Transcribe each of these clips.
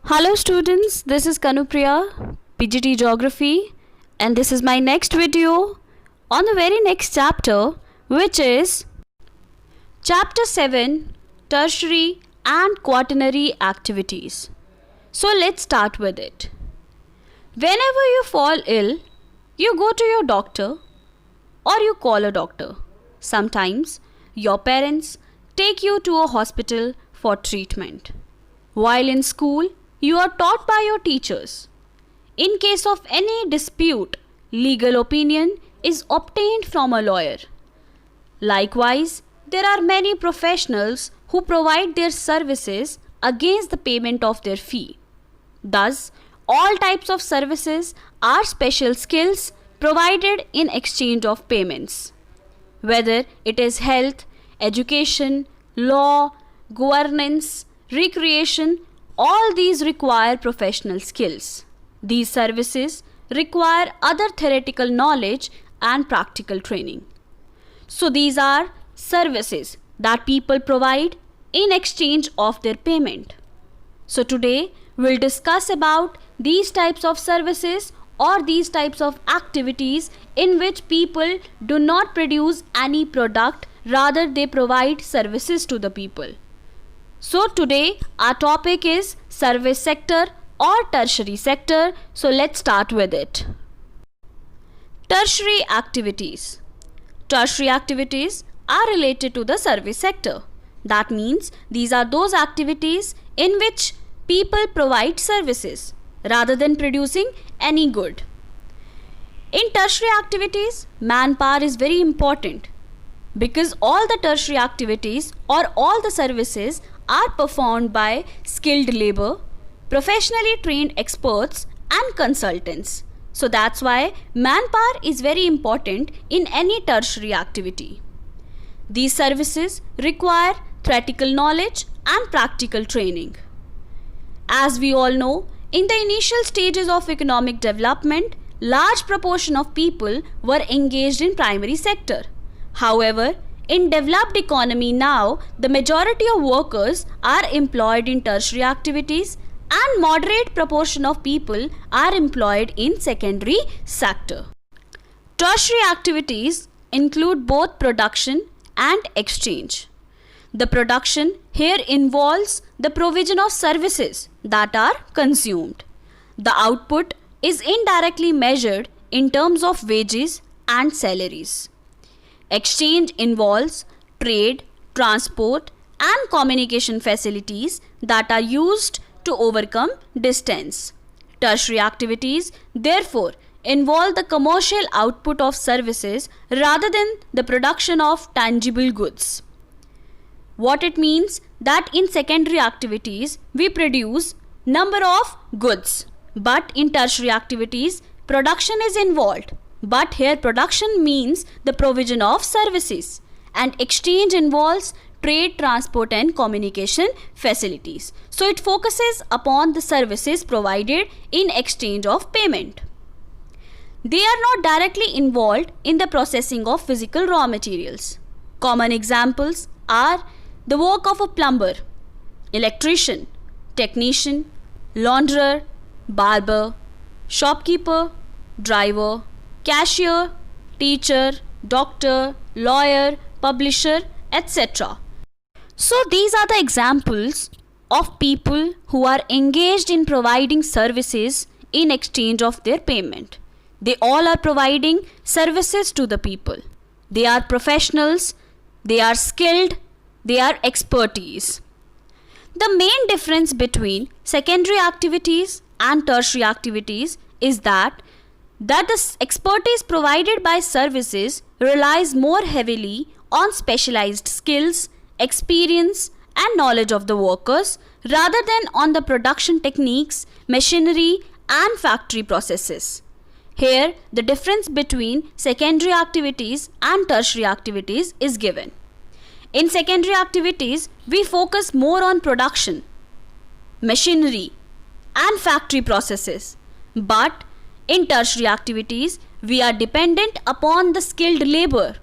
Hello students, this is Kanupriya, PGT Geography, and this is my next video on the very next chapter, which is Chapter 7, Tertiary and Quaternary Activities. So let's start with it. Whenever you fall ill, you go to your doctor or you call a doctor. Sometimes your parents take you to a hospital for treatment. While in school, you are taught by your teachers. In case of any dispute, legal opinion is obtained from a lawyer. Likewise, there are many professionals who provide their services against the payment of their fee. Thus, all types of services are special skills provided in exchange of payments. Whether it is health, education, law, governance, recreation, all these require professional skills. These services require other theoretical knowledge and practical training. So these are services that people provide in exchange of their payment. So today we'll discuss about these types of services or these types of activities in which people do not produce any product, rather they provide services to the people. So today our topic is service sector or tertiary sector. So let's start with it. Tertiary activities. Tertiary activities are related to the service sector. That means these are those activities in which people provide services rather than producing any good. In tertiary activities, manpower is very important because all the tertiary activities or all the services are performed by skilled labor, professionally trained experts and consultants. So that's why manpower is very important in any tertiary activity. These services require theoretical knowledge and practical training. As we all know, in the initial stages of economic development, large proportion of people were engaged in primary sector. However, in developed economy now, the majority of workers are employed in tertiary activities and moderate proportion of people are employed in secondary sector. Tertiary activities include both production and exchange. The production here involves the provision of services that are consumed. The output is indirectly measured in terms of wages and salaries. Exchange involves trade, transport and communication facilities that are used to overcome distance. Tertiary activities therefore involve the commercial output of services rather than the production of tangible goods. What it means that in secondary activities we produce number of goods, but in tertiary activities production is involved. But here production means the provision of services and exchange involves trade, transport and communication facilities. So it focuses upon the services provided in exchange of payment. They are not directly involved in the processing of physical raw materials. Common examples are the work of a plumber, electrician, technician, launderer, barber, shopkeeper, driver, cashier, teacher, doctor, lawyer, publisher, etc. So these are the examples of people who are engaged in providing services in exchange of their payment. They all are providing services to the people. They are professionals, they are skilled, they are expertise. The main difference between secondary activities and tertiary activities is that the expertise provided by services relies more heavily on specialized skills, experience and knowledge of the workers rather than on the production techniques, machinery and factory processes. Here, the difference between secondary activities and tertiary activities is given. In secondary activities, we focus more on production, machinery and factory processes. But in tertiary activities, we are dependent upon the skilled labor,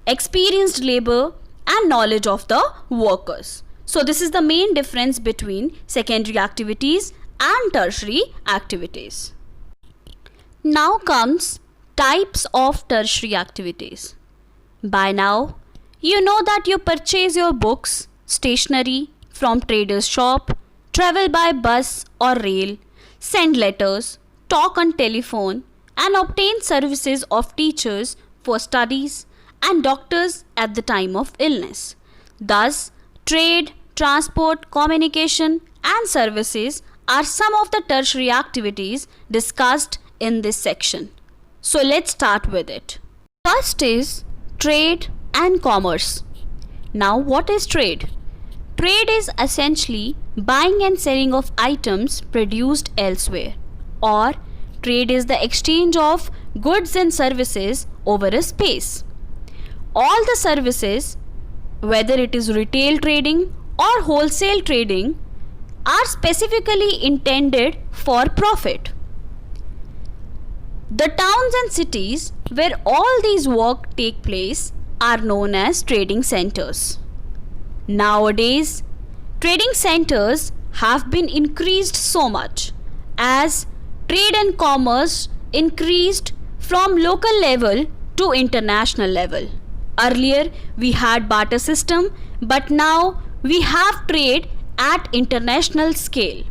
experienced labor and knowledge of the workers. So this is the main difference between secondary activities and tertiary activities. Now comes types of tertiary activities. By now, you know that you purchase your books, stationery from trader's shop, travel by bus or rail, send letters, talk on telephone, and obtain services of teachers for studies and doctors at the time of illness. Thus, trade, transport, communication, and services are some of the tertiary activities discussed in this section. So let's start with it. First is trade and commerce. Now, what is trade? Trade is essentially buying and selling of items produced elsewhere, or trade is the exchange of goods and services over a space. All the services, whether it is retail trading or wholesale trading, are specifically intended for profit. The towns and cities where all these work take place are known as trading centers. Nowadays, trading centers have been increased so much as trade and commerce increased from local level to international level. Earlier we had barter system, but now we have trade at international scale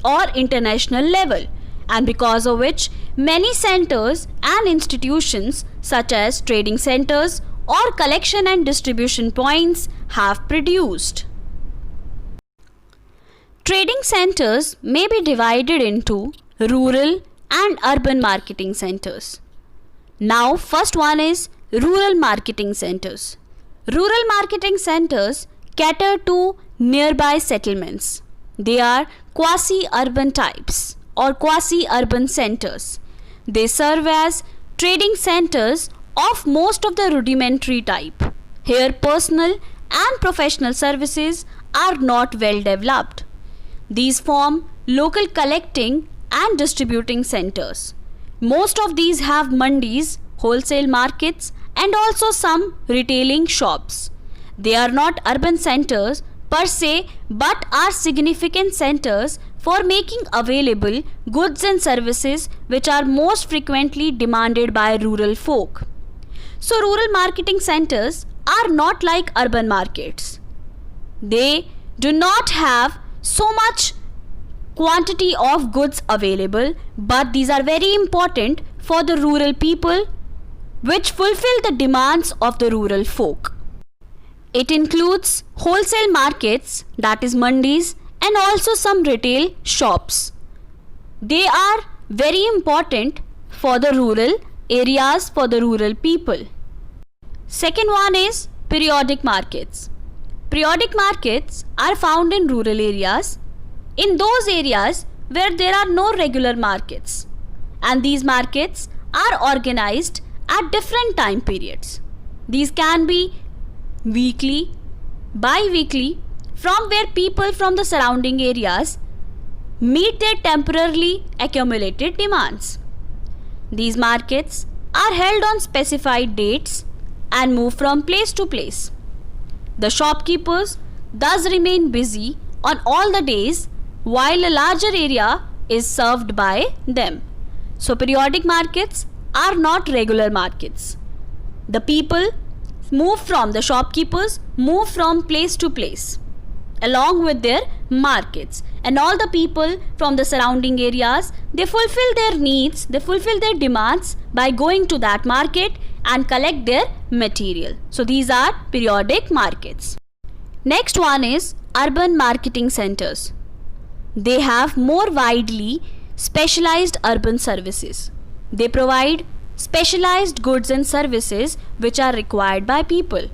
or international level, and because of which many centers and institutions such as trading centers or collection and distribution points have produced. Trading centers may be divided into rural and urban marketing centers. Now, first one is rural marketing centers. Rural marketing centers cater to nearby settlements. They are quasi-urban types or quasi-urban centers. They serve as trading centers of most of the rudimentary type. Here, personal and professional services are not well developed. These form local collecting and distributing centers. Most of these have mandis, wholesale markets, and also some retailing shops. They are not urban centers per se, but are significant centers for making available goods and services which are most frequently demanded by rural folk. So rural marketing centers are not like urban markets. They do not have so much quantity of goods available, but these are very important for the rural people which fulfill the demands of the rural folk. It includes wholesale markets, that is mandis, and also some retail shops. They are very important for the rural areas, for the rural people. Second one is periodic markets. Periodic markets are found in rural areas, in those areas where there are no regular markets, and these markets are organized at different time periods. These can be weekly, bi-weekly, from where people from the surrounding areas meet their temporarily accumulated demands. These markets are held on specified dates and move from place to place. The shopkeepers thus remain busy on all the days while a larger area is served by them. So periodic markets are not regular markets. The people move from the shopkeepers move from place to place along with their markets, and all the people from the surrounding areas, they fulfill their needs, they fulfill their demands by going to that market and collect their material. So these are periodic markets. Next one is urban marketing centers. They have more widely specialized urban services. They provide specialized goods and services which are required by people.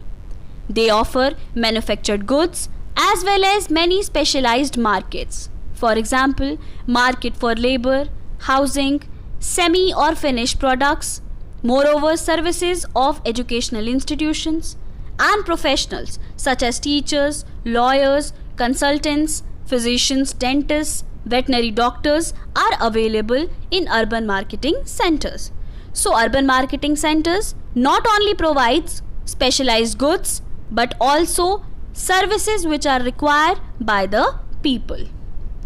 They offer manufactured goods as well as many specialized markets. For example, market for labor, housing, semi or finished products. Moreover, services of educational institutions and professionals such as teachers, lawyers, consultants, physicians, dentists, veterinary doctors are available in urban marketing centers. So urban marketing centers not only provides specialized goods but also services which are required by the people.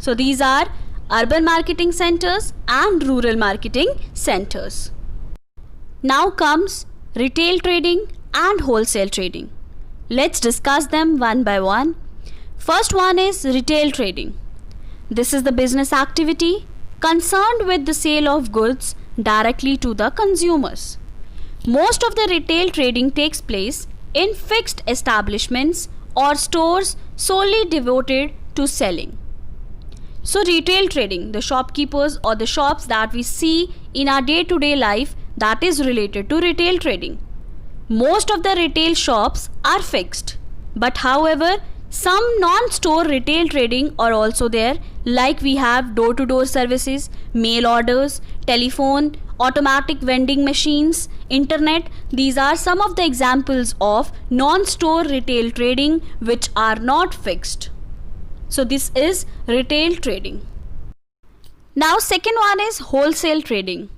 So these are urban marketing centers and rural marketing centers. Now comes retail trading and wholesale trading. Let's discuss them one by one. First one is retail trading. This is the business activity concerned with the sale of goods directly to the consumers. Most of the retail trading takes place in fixed establishments or stores solely devoted to selling. So retail trading, the shopkeepers or the shops that we see in our day-to-day life, that is related to retail trading. Most of the retail shops are fixed, but however, some non-store retail trading are also there, like we have door-to-door services, mail orders, telephone, automatic vending machines, internet. These are some of the examples of non-store retail trading which are not fixed. So this is retail trading. Now second one is wholesale trading.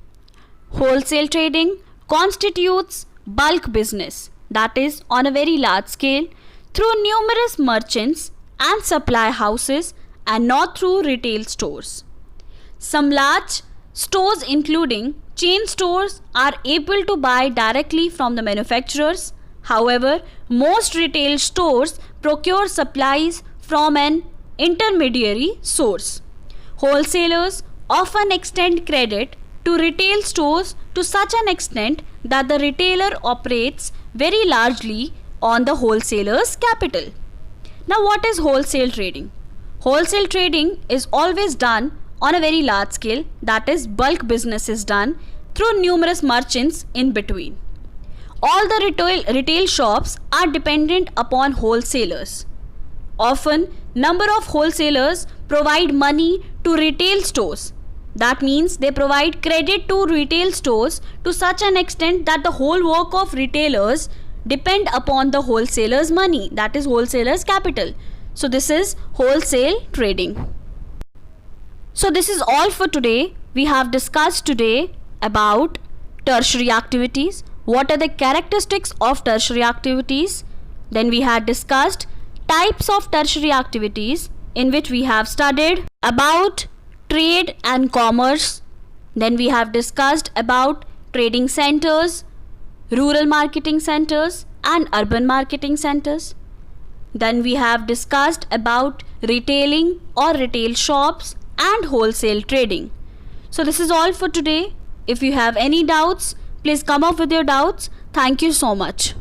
Wholesale trading constitutes bulk business, that is on a very large scale, through numerous merchants and supply houses and not through retail stores. Some large stores including chain stores are able to buy directly from the manufacturers. However, most retail stores procure supplies from an intermediary source. Wholesalers often extend credit to retail stores to such an extent that the retailer operates very largely on the wholesaler's capital. Now what is wholesale trading? Wholesale trading is always done on a very large scale, that is bulk business is done through numerous merchants in between. All the retail shops are dependent upon wholesalers. Often, number of wholesalers provide money to retail stores. That means they provide credit to retail stores to such an extent that the whole work of retailers depend upon the wholesalers' money, that is wholesalers' capital. So this is wholesale trading. So this is all for today. We have discussed today about tertiary activities. What are the characteristics of tertiary activities? Then we had discussed types of tertiary activities, in which we have studied about trade and commerce. Then we have discussed about trading centers, rural marketing centers and urban marketing centers. Then we have discussed about retailing or retail shops and wholesale trading. So this is all for today. If you have any doubts, please come up with your doubts. Thank you so much.